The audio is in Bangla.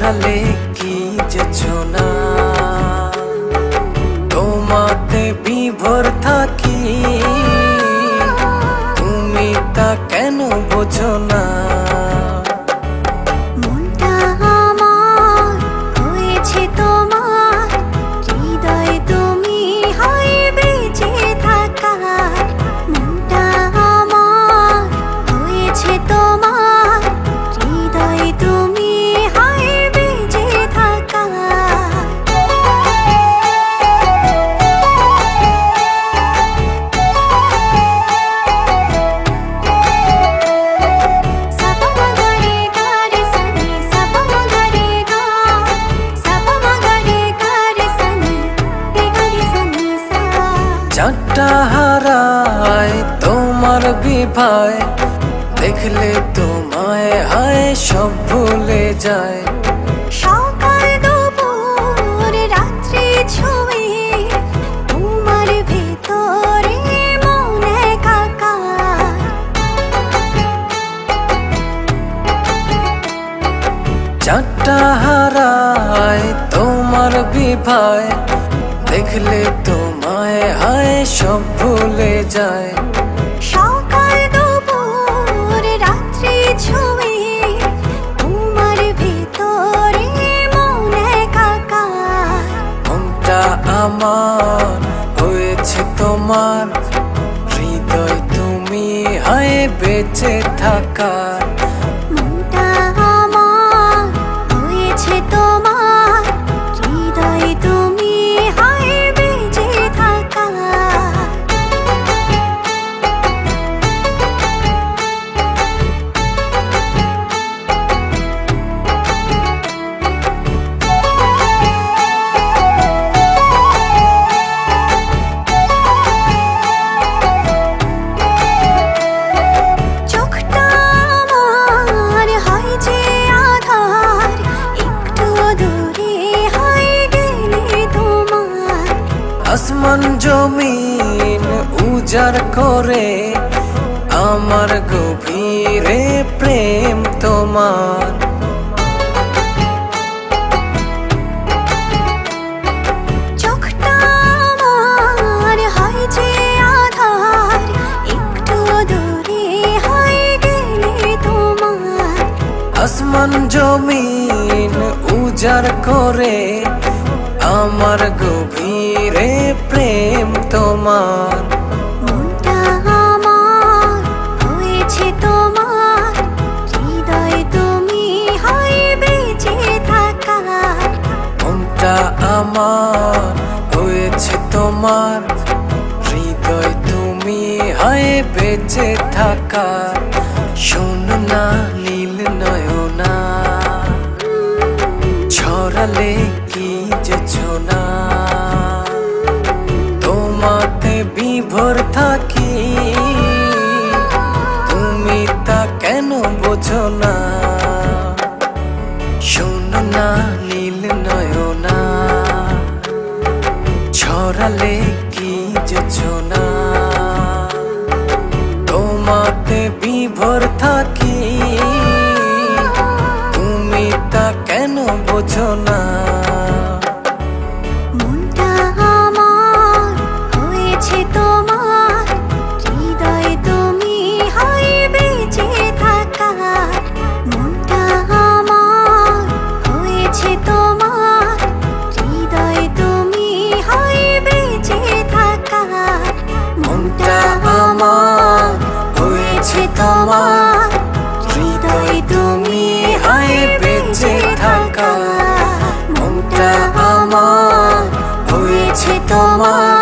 ছড়ালে কি যেছো না তোমাতে বিভোর থাকি তুমি তা কেন বোঝো না মনটা আমার হয়েছে তোমার হৃদয় তুমি হয় বেঁচে থাকা মনটা আমার হয়েছে তোমার হৃদয় তুমি হয় বেঁচে থাকা চারটা হারায় তোমার বিভায় দেখলে তোমায় হায় সব ভুলে যায় সকাল দুপুর রাত্রি ছুঁয়ে তোমার ভেতরে মন একাকার চারটা হারায় তোমার বিভায় দেখলে তোমায় হায় সব ভুলে যায় সকাল দুপুর রাত্রি ছুঁয়ে তোমার ভেতরে মন একাকার মনটা আমার হয়েছে তোমার হৃদয় তুমি হায় বেঁচে থাকার মনটা আমার হয়েছে তোমার হৃদয় তুমি হয় বেঁচে থাকা চোখটা আমার হয় যে আধার একটু দূরে হয় গেলে তোমার আসমান জমিন উজাড় করে আমার গভীরে প্রেম তোমার চোখটা আমার হয় যে আধার একটু দূরে হয় গেলে তোমার আসমান জমিন উজাড় করে আমার গভীরে প্রেম তোমার মনটা আমার হয়েছে তোমার হৃদয় তুমি হয় বেঁচে থাকা মনটা আমার হয়েছে তোমার হৃদয় তুমি হায় বেঁচে থাকার শোনো না নীল নয়না ছড়ালে কি যেছো না তোমাতে বিভোর থাকি তুমি তা কেন বোঝো না শোনো না নীল নয়না ছড়ালে কি যেছো না তোমাতে বিভোর থাকি তুমি তা কেন বোঝো না মনটা আমার হয়েছে তোমার হৃদয় তুমি হয় বেঁচে থাকা মনটা আমার হয়েছে তোমার হৃদয় তুমি হয় বেঁচে থাকা মনটা আমার হয়েছে তোমার হৃদয় তুমি হায় বেঁচে থাকা মনটা আমার হয়েছে তোমার